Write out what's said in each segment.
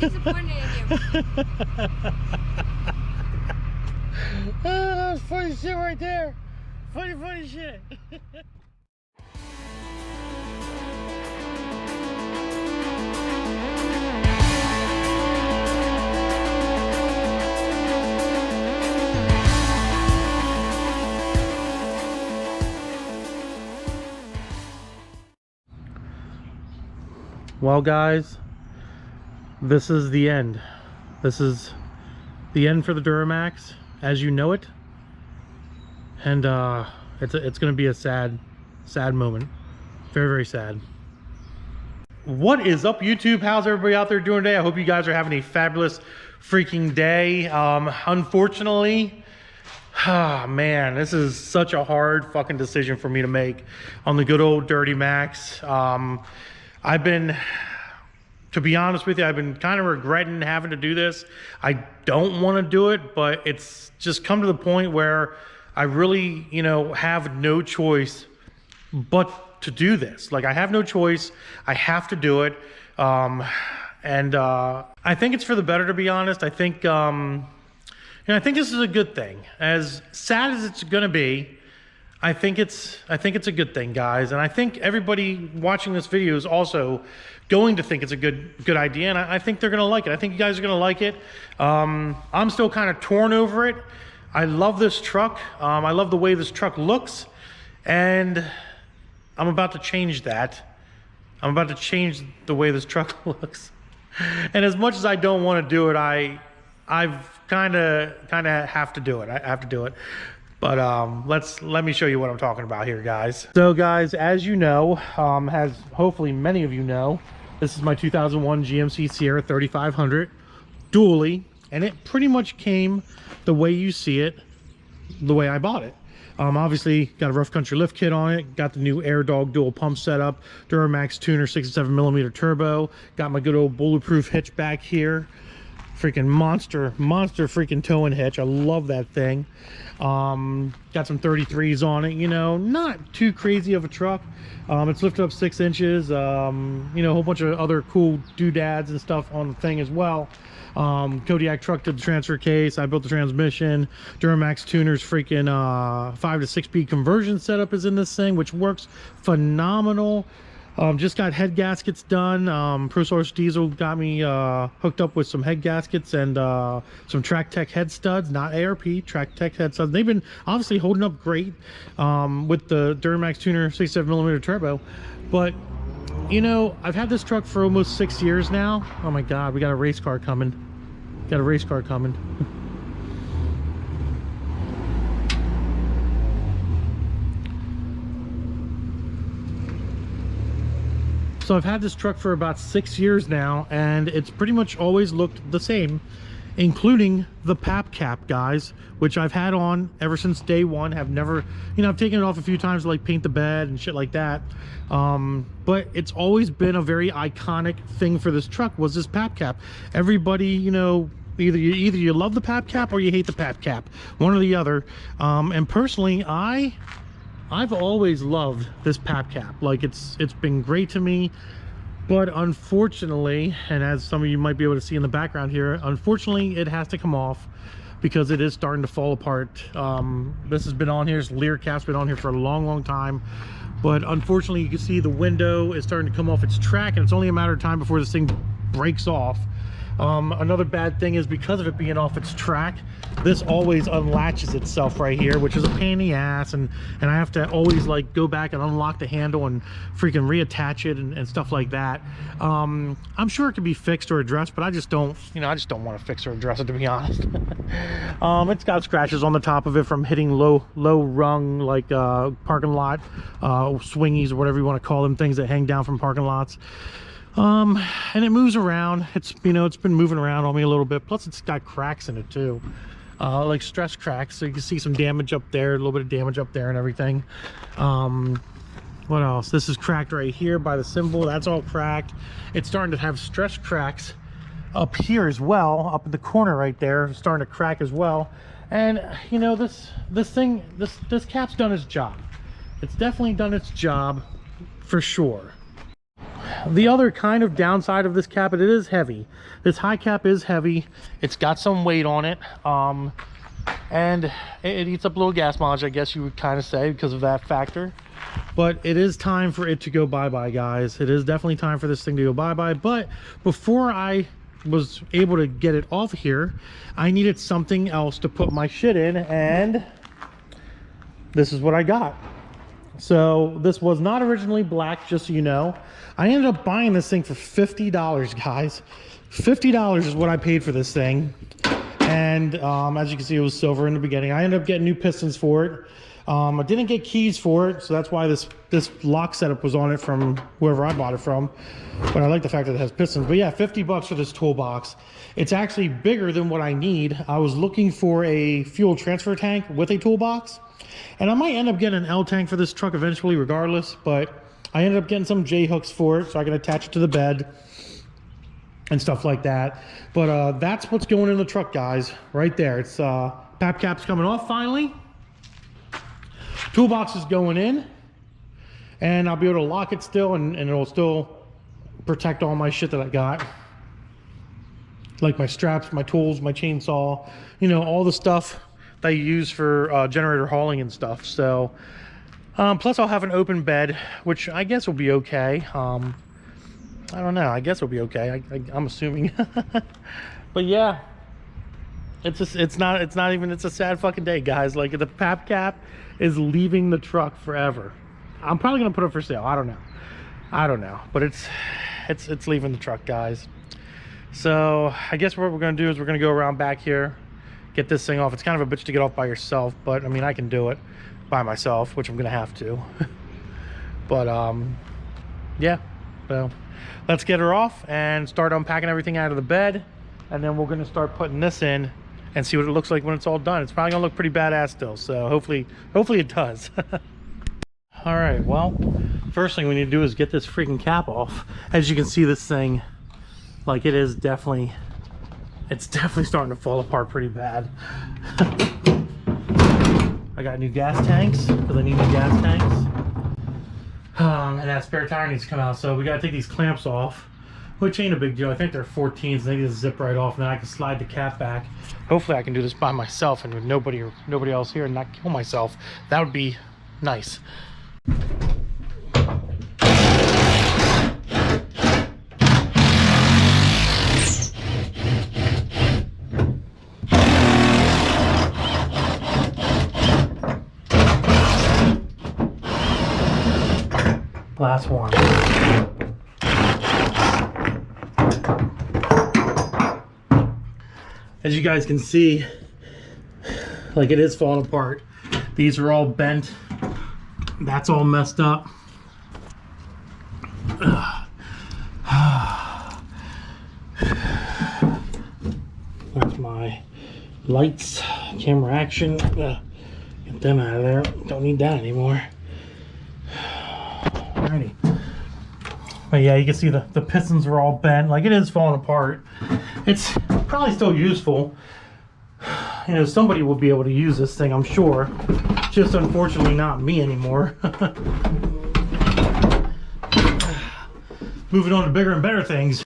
Disappointed in you. That's funny shit right there. Funny shit. Well, guys, this is the end. This is the end for the Duramax as you know it, and it's going to be a sad moment. Very sad. What is up, YouTube? How's everybody out there doing today? I hope you guys are having a fabulous freaking day. Unfortunately, man, this is such a hard fucking decision for me to make on the good old Dirty Max. To be honest with you, I've been kind of regretting having to do this. I don't want to do it, but it's just come to the point where I really, have no choice but to do this. Like, I have no choice. I have to do it. And I think it's for the better, to be honest. I think, I think this is a good thing. As sad as it's going to be, I think it's a good thing, guys, and I think everybody watching this video is also going to think it's a good idea, and I think they're gonna like it. I think you guys are gonna like it. I'm still kind of torn over it. I love this truck. I love the way this truck looks, and I'm about to change that. I'm about to change the way this truck looks. And as much as I don't want to do it, I've kind of have to do it. I have to do it. But let me show you what I'm talking about here, guys. So, guys, as you know, as hopefully many of you know, this is my 2001 GMC Sierra 3500 dually, and it pretty much came the way you see it, the way I bought it. Obviously, got a rough country lift kit on it, got the new AIRDOG dual pump setup, Duramax Tuner 67mm turbo, got my good old Bulletproof hitch back here. Freaking monster freaking towing hitch. I love that thing. Got some 33s on it, not too crazy of a truck. It's lifted up 6 inches, a whole bunch of other cool doodads and stuff on the thing as well. Kodiak Truck did the transfer case. I built the transmission. Duramax Tuner's freaking 5 to 6 speed conversion setup is in this thing, which works phenomenal. Just got head gaskets done. ProSource Diesel got me hooked up with some head gaskets and some Track Tech head studs, not ARP, Track Tech head studs. They've been obviously holding up great with the Duramax Tuner 67mm turbo. But, I've had this truck for almost 6 years now. Oh my God, we got a race car coming. Got a race car coming. So I've had this truck for about 6 years now, and it's pretty much always looked the same, including the PAP cap, guys, which I've had on ever since day one. Have never, I've taken it off a few times to like paint the bed and shit like that. But it's always been a very iconic thing for this truck, was this PAP cap. Everybody, either you love the PAP cap or you hate the PAP cap, one or the other. And personally, I've always loved this PAP cap. Like, it's been great to me, but unfortunately, and as some of you might be able to see in the background here, unfortunately it has to come off because it is starting to fall apart. This has been on here, this Lear cap's been on here for a long time, but unfortunately you can see the window is starting to come off its track, and it's only a matter of time before this thing breaks off. Another bad thing is, because of it being off its track, this always unlatches itself right here, which is a pain in the ass, and I have to always like go back and unlock the handle and freaking reattach it and stuff like that. I'm sure it could be fixed or addressed, but I just don't want to fix or address it, to be honest. It's got scratches on the top of it from hitting low rung, like parking lot swingies or whatever you want to call them, things that hang down from parking lots. And it moves around. It's it's been moving around on me a little bit, plus it's got cracks in it too, like stress cracks, so you can see some damage up there, a little bit of damage up there and everything. What else? This is cracked right here by the symbol. That's all cracked. It's starting to have stress cracks up here as well, up in the corner right there, it's starting to crack as well. And this cap's done its job. It's definitely done its job. for sure. The other kind of downside of this cap, it is heavy. This high cap is heavy. It's got some weight on it. And it eats up a little gas mileage, I guess you would kind of say, because of that factor. But it is time for it to go bye-bye, guys. It is definitely time for this thing to go bye-bye. But before I was able to get it off here, I needed something else to put my shit in, and this is what I got. So this was not originally black, just so you know. I ended up buying this thing for $50, guys. $50 is what I paid for this thing. And as you can see, it was silver in the beginning. I ended up getting new pistons for it. I didn't get keys for it, so that's why this lock setup was on it from whoever I bought it from. But I like the fact that it has pistons. But yeah, 50 bucks for this toolbox. It's actually bigger than what I need. I was looking for a fuel transfer tank with a toolbox. And I might end up getting an L tank for this truck eventually regardless, but I ended up getting some J hooks for it so I can attach it to the bed and stuff like that. But that's what's going in the truck, guys, right there. It's pap cap's coming off finally. Toolbox is going in, and I'll be able to lock it still, and it'll still protect all my shit that I got, like my straps, my tools, my chainsaw, you know, all the stuff that you use for generator hauling and stuff. So plus I'll have an open bed, which I guess will be okay. I don't know, I guess it'll be okay. I'm assuming. But yeah, it's a sad fucking day, guys. Like, the pap cap is leaving the truck forever. I'm probably gonna put it for sale. I don't know, but it's leaving the truck, guys. So I guess what we're gonna do is we're gonna go around back here, get this thing off. It's kind of a bitch to get off by yourself, but I mean, I can do it by myself, which I'm gonna have to. But yeah, so let's get her off and start unpacking everything out of the bed, and then we're gonna start putting this in and see what it looks like when it's all done. It's probably gonna look pretty badass still, so hopefully it does. All right, well, first thing we need to do is get this freaking cap off. As you can see, this thing, like, it's definitely starting to fall apart pretty bad. I got new gas tanks, because I need new gas tanks. And that spare tire needs to come out, so we gotta take these clamps off, which ain't a big deal. I think they're 14s, they just zip right off, and then I can slide the cap back. Hopefully I can do this by myself and with nobody else here and not kill myself. That would be nice. Last one. As you guys can see, like, it is falling apart. These are all bent. That's all messed up. That's my lights, camera action. Get them out of there. Don't need that anymore. Alrighty. But yeah, you can see the pistons are all bent. Like, it is falling apart. It's probably still useful. You know, somebody will be able to use this thing, I'm sure. Just unfortunately not me anymore. Moving on to bigger and better things.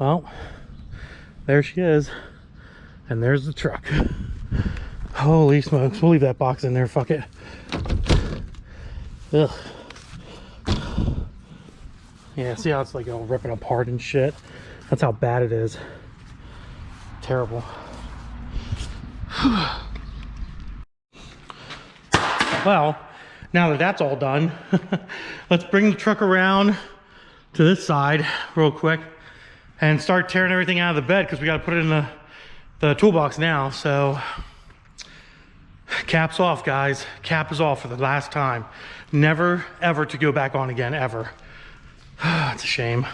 Well, there she is. And there's the truck. Holy smokes. We'll leave that box in there. Fuck it. Ugh. Yeah, see how it's like all ripping apart and shit? That's how bad it is. Terrible. Well, now that that's all done, let's bring the truck around to this side real quick and start tearing everything out of the bed, because we got to put it in the toolbox now. So caps off, guys. Cap is off for the last time. Never ever to go back on again, ever. It's a shame.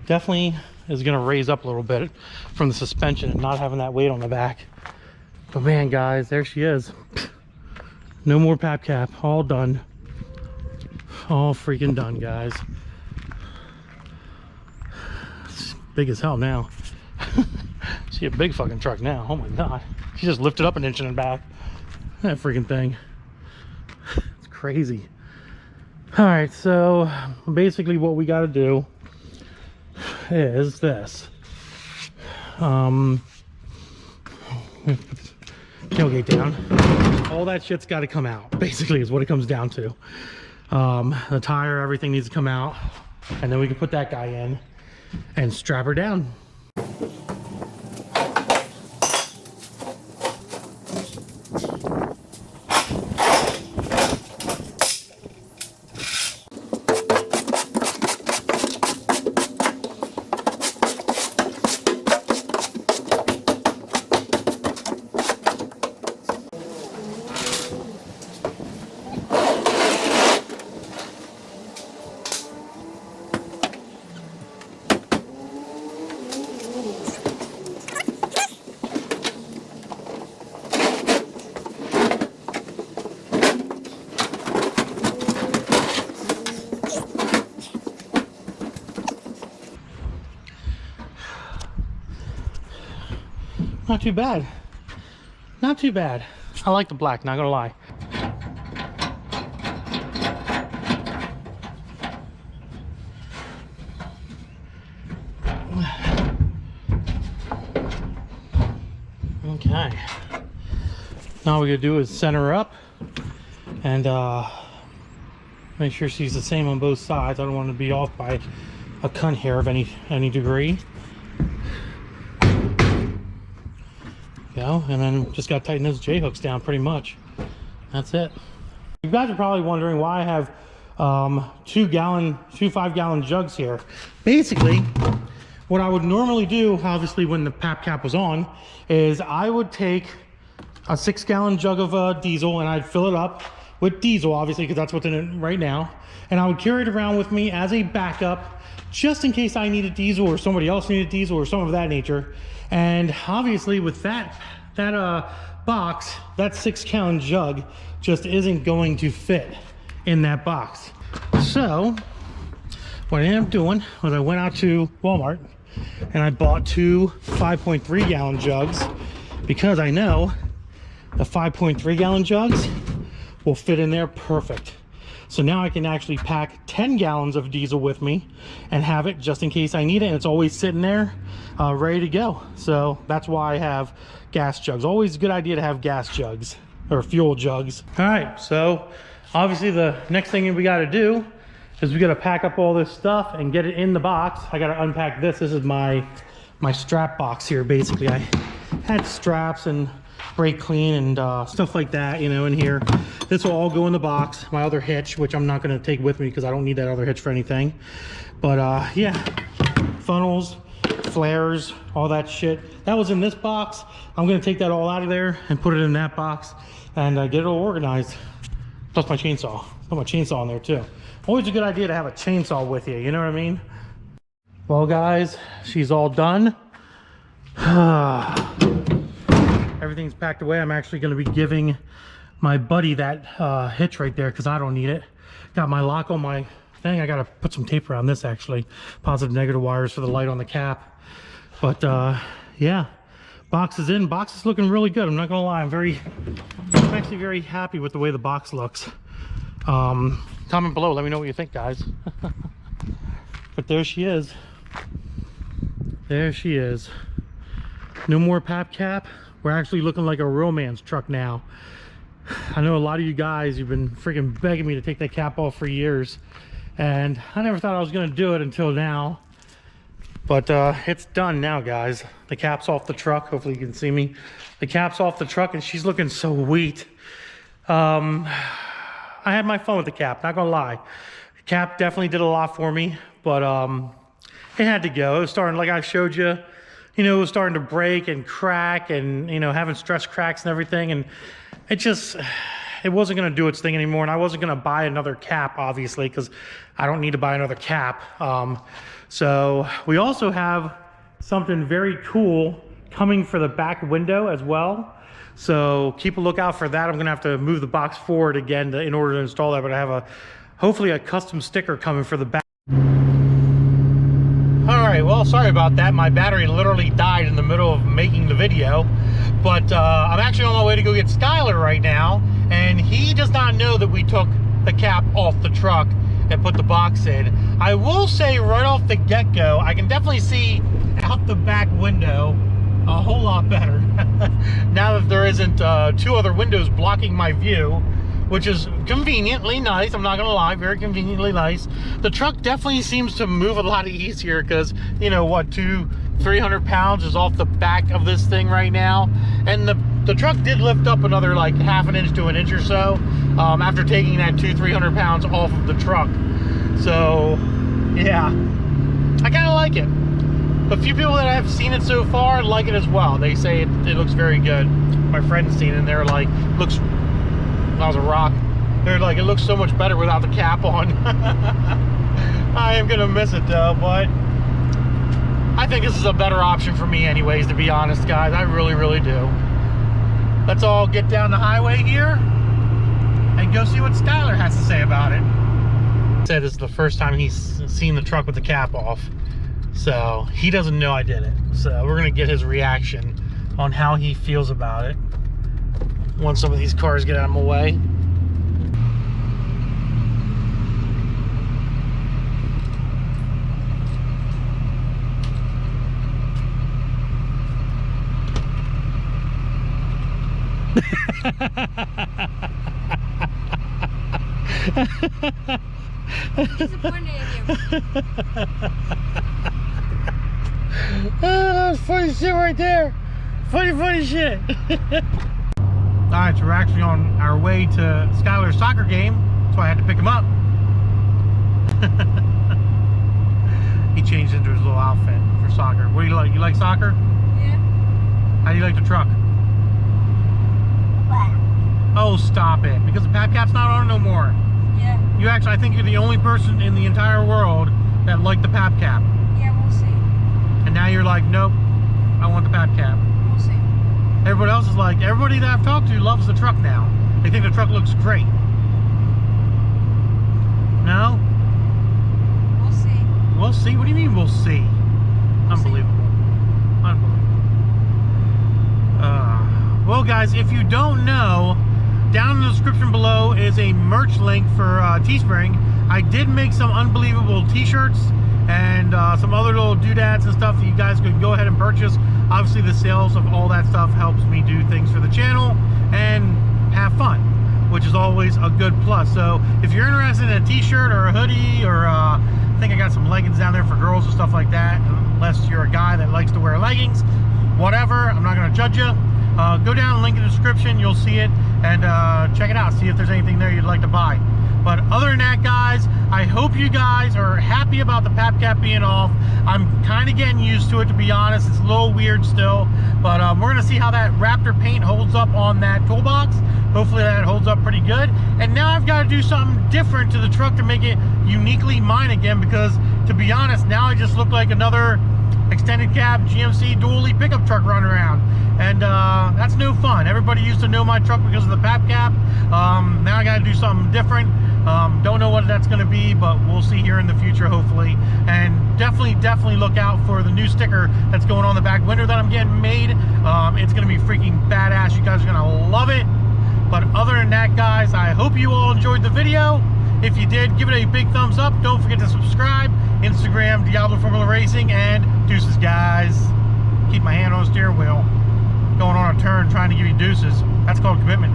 Definitely is going to raise up a little bit from the suspension and not having that weight on the back. But man, guys, there she is. No more pap cap. All done. All freaking done, guys. It's big as hell now. See a big fucking truck now. Oh my god. She just lifted up an inch in the back. That freaking thing. It's crazy. All right, so basically what we got to do is this. Tailgate down. All that shit's got to come out, basically, is what it comes down to. The tire, everything needs to come out, and then we can put that guy in and strap her down. Not too bad. Not too bad. I like the black, not gonna lie. Okay. Now all we gotta do is center her up and make sure she's the same on both sides. I don't want to be off by a cunt hair of any degree. Go, and then just got to tighten those J-hooks down pretty much. That's it. You guys are probably wondering why I have two 5-gallon jugs here. Basically, what I would normally do, obviously when the pap cap was on, is I would take a 6-gallon jug of diesel and I'd fill it up with diesel, obviously, because that's what's in it right now. And I would carry it around with me as a backup, just in case I needed diesel or somebody else needed diesel or something of that nature. And obviously with that box, that 6-gallon jug just isn't going to fit in that box. So what I ended up doing was I went out to Walmart and I bought two 5.3-gallon jugs, because I know the 5.3-gallon jugs will fit in there perfect. So now I can actually pack 10 gallons of diesel with me and have it just in case I need it, and it's always sitting there ready to go. So that's why I have gas jugs. Always a good idea to have gas jugs or fuel jugs. All right, so obviously the next thing we got to do is we got to pack up all this stuff and get it in the box. I got to unpack this. This is my strap box here. Basically, I had straps and brake clean and stuff like that, you know, in here. This will all go in the box. My other hitch, which I'm not going to take with me because I don't need that other hitch for anything. But yeah, funnels, flares, all that shit, that was in this box. I'm going to take that all out of there and put it in that box and get it all organized. Plus my chainsaw. Put my chainsaw in there too. Always a good idea to have a chainsaw with you, you know what I mean? Well guys, she's all done. Everything's packed away. I'm actually going to be giving my buddy that hitch right there because I don't need it. Got my lock on my thing. I got to put some tape around this actually. Positive negative wires for the light on the cap. But yeah, box is in. Box is looking really good. I'm not gonna lie. I'm actually very happy with the way the box looks. Comment below, let me know what you think, guys. But there she is. There she is. No more pap cap. We're actually looking like a romance truck now. I know a lot of you guys, you've been freaking begging me to take that cap off for years, and I never thought I was gonna do it until now. But it's done now, guys. The cap's off the truck. Hopefully you can see me. The cap's off the truck and she's looking so sweet. I had my fun with the cap, not gonna lie. The cap definitely did a lot for me, but it had to go. It was starting, like I showed you, you know, it was starting to break and crack and, you know, having stress cracks and everything. And it wasn't gonna do its thing anymore. And I wasn't gonna buy another cap, obviously, because I don't need to buy another cap. So we also have something very cool coming for the back window as well. So keep a lookout for that. I'm gonna have to move the box forward again in order to install that, but I have hopefully a custom sticker coming for the back. All right, well, sorry about that. My battery literally died in the middle of making the video, but I'm actually on my way to go get Skylar right now, and he does not know that we took the cap off the truck and put the box in. I will say right off the get-go, I can definitely see out the back window a whole lot better. Now that there isn't 2 other windows blocking my view, which is conveniently nice. I'm not gonna lie, very conveniently nice. The truck definitely seems to move a lot easier because, you know what, 200-300 pounds is off the back of this thing right now. And the truck did lift up another like ½ inch to an inch or so after taking that 200-300 pounds off of the truck. So yeah, I kind of like it. A few people that have seen it so far like it as well. They say it looks very good. My friends seen it and they're like, looks, that was a rock. They're like, it looks so much better without the cap on. I am gonna miss it though, but I think this is a better option for me anyways, to be honest, guys. I really, really do. Let's all get down the highway here and go see what Skylar has to say about it. Said this is the first time he's seen the truck with the cap off, so he doesn't know I did it. So we're gonna get his reaction on how he feels about it once some of these cars get out of my way. Disappointed in you. That's funny shit right there. Funny shit. Alright, so we're actually on our way to Skylar's soccer game. That's why I had to pick him up. He changed into his little outfit for soccer. What do you like? You like soccer? Yeah. How do you like the truck? Oh, stop it. Because the pap cap's not on no more. Yeah. You actually, I think you're the only person in the entire world that liked the pap cap. Yeah, we'll see. And now you're like, nope, I want the pap cap. We'll see. Everybody else is like, everybody that I've talked to loves the truck now. They think the truck looks great. No? We'll see. We'll see? What do you mean we'll see? Unbelievable. Unbelievable. Well, guys, if you don't know, down in the description below is a merch link for Teespring. I did make some unbelievable t-shirts and some other little doodads and stuff that you guys could go ahead and purchase. Obviously, the sales of all that stuff helps me do things for the channel and have fun, which is always a good plus. So if you're interested in a t-shirt or a hoodie, or I think I got some leggings down there for girls and stuff like that, unless you're a guy that likes to wear leggings, whatever, I'm not going to judge you. Go down, link in the description, you'll see it, and check it out, see if there's anything there you'd like to buy. But other than that, guys, I hope you guys are happy about the pap cap being off. I'm kind of getting used to it, to be honest. It's a little weird still, but we're gonna see how that Raptor paint holds up on that toolbox. Hopefully that holds up pretty good. And now I've got to do something different to the truck to make it uniquely mine again, because to be honest, now I just look like another extended cab GMC dually pickup truck running around, and that's no fun. Everybody used to know my truck because of the pap cap. Now I got to do something different. Don't know what that's going to be, but we'll see here in the future, hopefully. And definitely look out for the new sticker that's going on the back window that I'm getting made. It's going to be freaking badass. You guys are going to love it. But other than that, guys, I hope you all enjoyed the video. If you did, give it a big thumbs up. Don't forget to subscribe. Instagram, Diablo Formula Racing, and deuces, guys. Keep my hand on the steering wheel. Going on a turn, trying to give you deuces. That's called commitment.